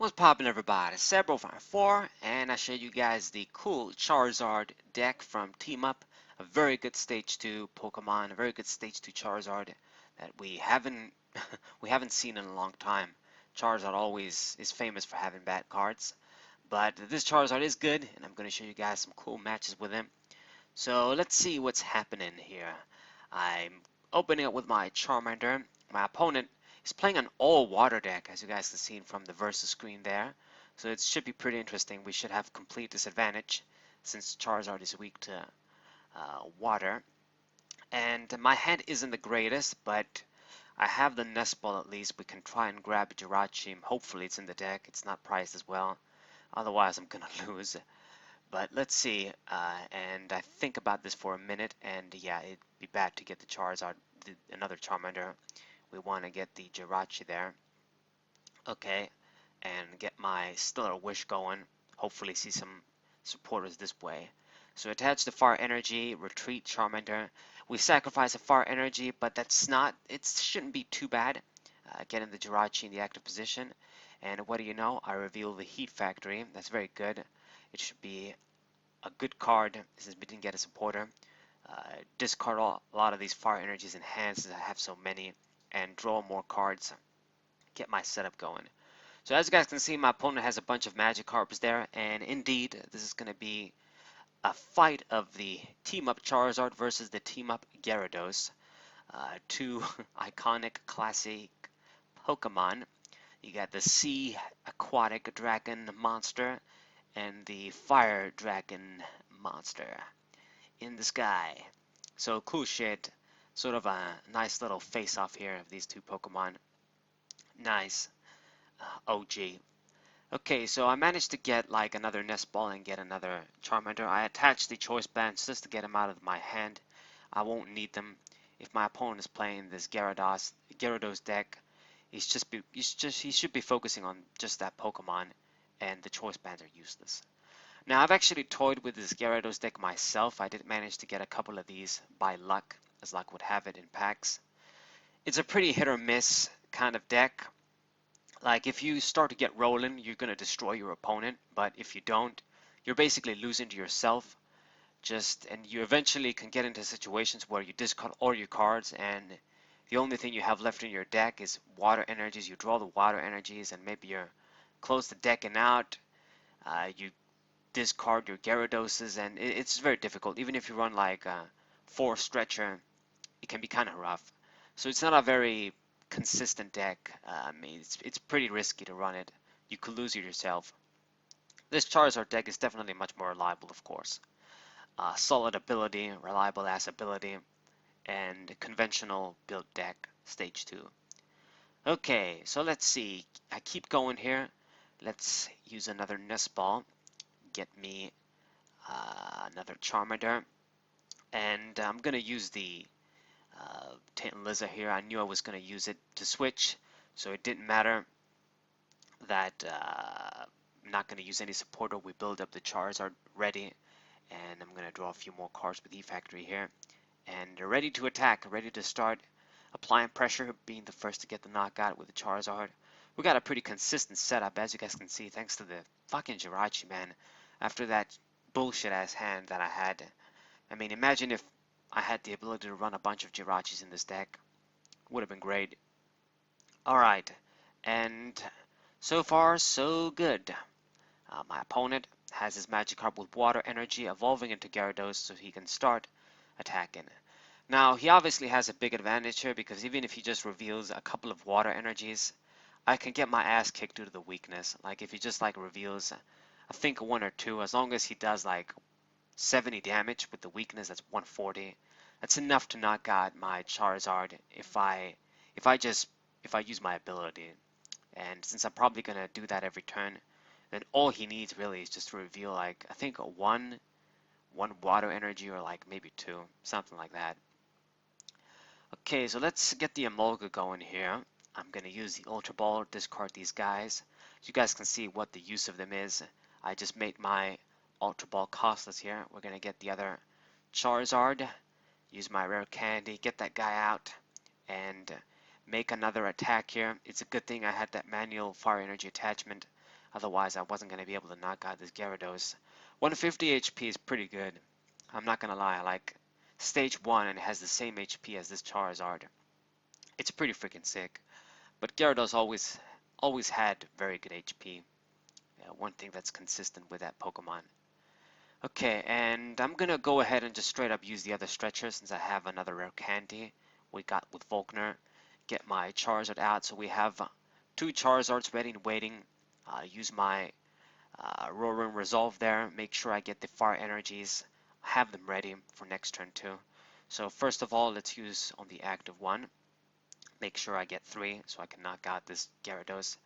What's poppin', everybody? Cerebro54, and I show you guys the cool Charizard deck from Team Up. A very good Stage 2 Pokemon, a very good Stage 2 Charizard that we haven't we haven't seen in a long time. Charizard always is famous for having bad cards, but this Charizard is good, and I'm going to show you guys some cool matches with him. So let's see what's happening here. I'm opening up with my Charmander. My opponent is playing an all-water deck, as you guys can see from the versus screen there. So it should be pretty interesting. We should have complete disadvantage since Charizard is weak to water. And my hand isn't the greatest, but I have the Nest Ball at least. We can try and grab Jirachi. Hopefully it's in the deck. It's not priced as well. Otherwise I'm gonna lose. But let's see, and I think about this for a minute, and yeah, it'd be bad to get the Charizard, another Charmander. We want to get the Jirachi there. Okay, and get my Stellar Wish going. Hopefully see some supporters this way. So attach the Fire Energy, retreat Charmander. We sacrifice a Fire Energy, but that's not, it shouldn't be too bad. Getting the Jirachi in the active position. And what do you know? I reveal the Heat Factory. That's very good. It should be a good card since we didn't get a supporter. Discard a lot of these fire energies in hand since I have so many, and draw more cards. Get my setup going. So as you guys can see, my opponent has a bunch of Magikarps there, and indeed, this is going to be a fight of the Team Up Charizard versus the Team Up Gyarados. Two iconic classic Pokemon. You got the Sea Aquatic Dragon monster and the Fire Dragon monster in the sky. So cool shit. Sort of a nice little face-off here of these two Pokemon. Nice. OG. Okay, so I managed to get like another Nest Ball and get another Charmander. I attached the Choice Bands just to get them out of my hand. I won't need them if my opponent is playing this Gyarados deck. He should be focusing on just that Pokemon, and the Choice Bands are useless. Now, I've actually toyed with this Gyarados deck myself. I did manage to get a couple of these by luck, as luck would have it in packs. It's a pretty hit or miss kind of deck. Like, if you start to get rolling, you're going to destroy your opponent, but if you don't, you're basically losing to yourself. And you eventually can get into situations where you discard all your cards, and the only thing you have left in your deck is water energies. You draw the water energies, and maybe you're close to decking out. You discard your Gyaradoses, and it's very difficult. Even if you run like a 4 stretcher, it can be kind of rough. So it's not a very consistent deck. I mean, it's pretty risky to run it. You could lose it yourself. This Charizard deck is definitely much more reliable, of course. Solid ability, reliable ass ability, and conventional build deck, stage 2. Okay, so let's see. I keep going here. Let's use another Nest Ball. Get me another Charmander, and I'm gonna use the Liza here. I knew I was gonna use it to switch, so it didn't matter that I'm not gonna use any supporter. We build up the Charizard ready, and I'm gonna draw a few more cards with E-Factory here, and they're ready to attack, ready to start applying pressure, being the first to get the knockout with the Charizard. We got a pretty consistent setup, as you guys can see, thanks to the fucking Jirachi, man. After that bullshit ass hand that I had. I mean, imagine if I had the ability to run a bunch of Jirachis in this deck. Would have been great. Alright, and so far so good. My opponent has his Magikarp with water energy evolving into Gyarados so he can start attacking. Now, he obviously has a big advantage here because even if he just reveals a couple of water energies, I can get my ass kicked due to the weakness. Like, if he just, like, reveals, I think, 1 or 2, as long as he does, like, 70 damage with the weakness, that's 140. That's enough to knock out my Charizard if I use my ability. And since I'm probably gonna do that every turn, then all he needs really is just to reveal, like, I think one water energy, or like maybe 2, something like that. Okay, so let's get the Emolga going here. I'm going to use the Ultra Ball, discard these guys. So you guys can see what the use of them is. I just made my Ultra Ball costless here. We're going to get the other Charizard, use my Rare Candy, get that guy out, and make another attack here. It's a good thing I had that manual Fire Energy attachment. Otherwise, I wasn't going to be able to knock out this Gyarados. 150 HP is pretty good. I'm not going to lie. Like, stage 1 and it has the same HP as this Charizard. It's pretty freaking sick. But Gyarados always had very good HP. Yeah, one thing that's consistent with that Pokemon. Okay, and I'm gonna go ahead and just straight up use the other stretcher since I have another rare candy we got with Volkner. Get my Charizard out, so we have two Charizards ready and waiting. Use my Roaring Resolve there. Make sure I get the fire energies. Have them ready for next turn too. So first of all, let's use on the active one. Make sure I get 3 so I can knock out this Gyarados.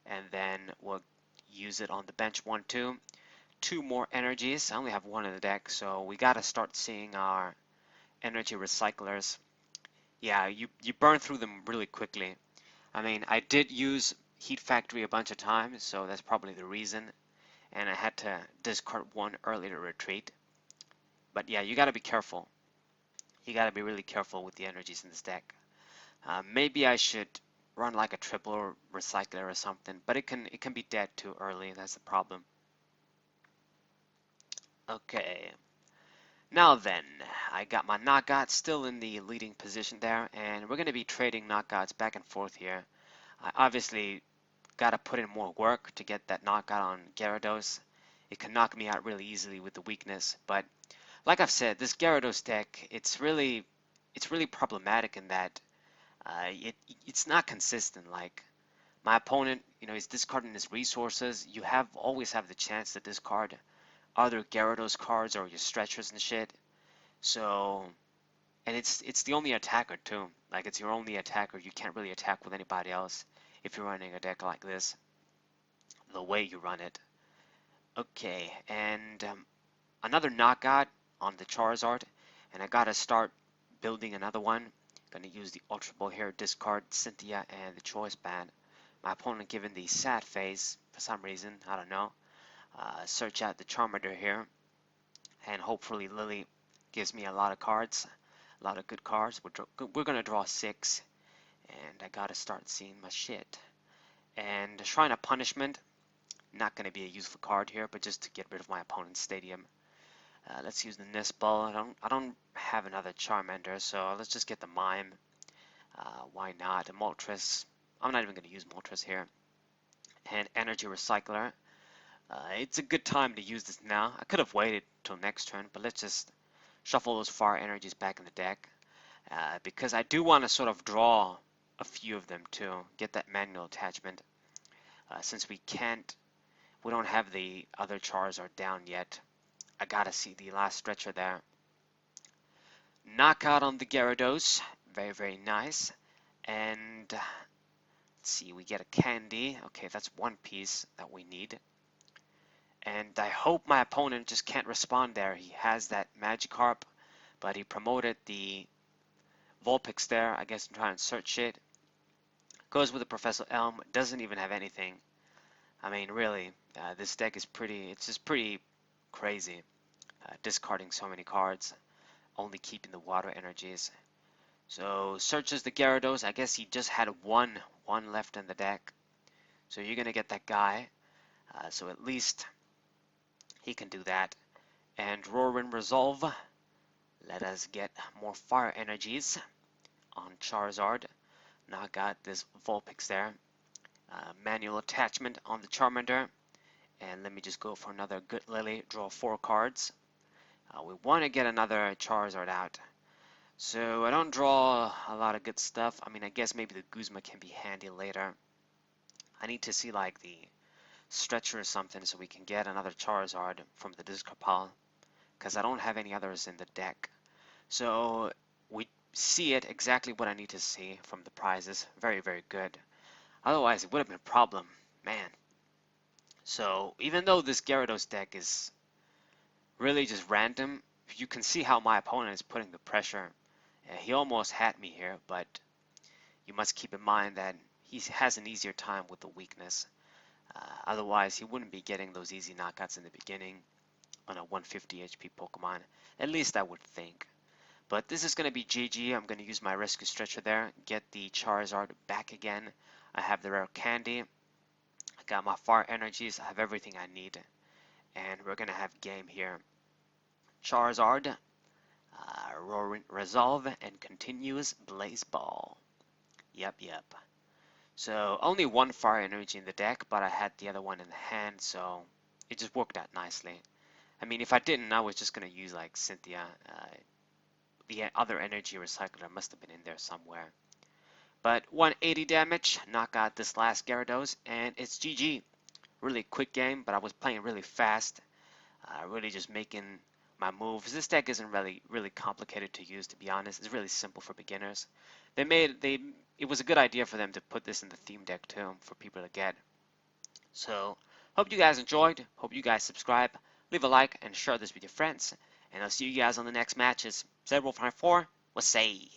And then we'll use it on the bench 1, 2. 2 more energies. I only have 1 in the deck, so we gotta start seeing our energy recyclers. Yeah, you burn through them really quickly. I mean, I did use Heat Factory a bunch of times, so that's probably the reason. And I had to discard 1 early to retreat. But yeah, you gotta be careful. You gotta be really careful with the energies in this deck. Maybe I should run like a triple recycler or something, but it can be dead too early. That's the problem. Okay. Now then, I got my knockout still in the leading position there, and we're going to be trading knockouts back and forth here. I obviously got to put in more work to get that knockout on Gyarados. It can knock me out really easily with the weakness, but like I've said, this Gyarados deck, it's really problematic in that it's not consistent. Like my opponent, is discarding his resources. You always have the chance to discard other Gyarados cards or your stretchers and shit. So, and it's the only attacker too. Like it's your only attacker. You can't really attack with anybody else if you're running a deck like this. The way you run it. Okay, and another knockout on the Charizard, and I gotta start building another one. Gonna use the Ultra Ball here, discard Cynthia and the Choice Band. My opponent given the sad face for some reason, I don't know. Search out the Charmander here, and hopefully Lily gives me a lot of cards, a lot of good cards. We're gonna draw 6, and I gotta start seeing my shit. And Shrine of Punishment, not gonna be a useful card here, but just to get rid of my opponent's stadium. Let's use the Nistball. I don't have another Charmander, so let's just get the Mime. Why not? A Moltres. I'm not even gonna use Moltres here. And Energy Recycler. It's a good time to use this now. I could have waited till next turn, but let's just shuffle those fire energies back in the deck. Because I do want to sort of draw a few of them too. Get that manual attachment. Since we don't have the other Charizard down yet. I gotta see the last stretcher there. Knockout on the Gyarados. Very, very nice. And let's see, we get a candy. Okay, that's one piece that we need. And I hope my opponent just can't respond there. He has that Magikarp, but he promoted the Vulpix there. I guess I'm trying to search it. Goes with the Professor Elm. Doesn't even have anything. I mean, really, this deck is it's just pretty crazy. Discarding so many cards, only keeping the water energies. So searches the Gyarados. I guess he just had one left in the deck. So you're gonna get that guy. So at least he can do that. And Roaring Resolve. Let us get more fire energies on Charizard. Knock out this Vulpix there. Manual attachment on the Charmander. And let me just go for another good Lily. Draw 4 cards. We want to get another Charizard out. So I don't draw a lot of good stuff. I mean, I guess maybe the Guzma can be handy later. I need to see like the stretcher or something so we can get another Charizard from the discard pile, because I don't have any others in the deck. So we see it exactly what I need to see from the prizes. Very, very good. Otherwise, it would have been a problem, man. So even though this Gyarados deck is really just random, you can see how my opponent is putting the pressure. He almost had me here, but you must keep in mind that he has an easier time with the weakness. Otherwise, he wouldn't be getting those easy knockouts in the beginning on a 150 HP Pokemon. At least I would think. But this is going to be GG. I'm going to use my Rescue Stretcher there, get the Charizard back again. I have the rare candy. I got my fire energies. I have everything I need. And we're gonna have game here. Charizard, Roaring Resolve, and Continuous Blaze Ball. Yep. So only one fire energy in the deck, but I had the other one in the hand, so it just worked out nicely. I mean, if I didn't, I was just gonna use like Cynthia. The other energy recycler must have been in there somewhere. But 180 damage, knock out this last Gyarados, and it's GG. Really quick game, but I was playing really fast, really just making my moves. This deck isn't really complicated to use, to be honest. It's really simple for beginners. It was a good idea for them to put this in the theme deck too for people to get. So hope you guys enjoyed. Hope you guys subscribe, leave a like, and share this with your friends. And I'll see you guys on the next matches. 054, we'll say.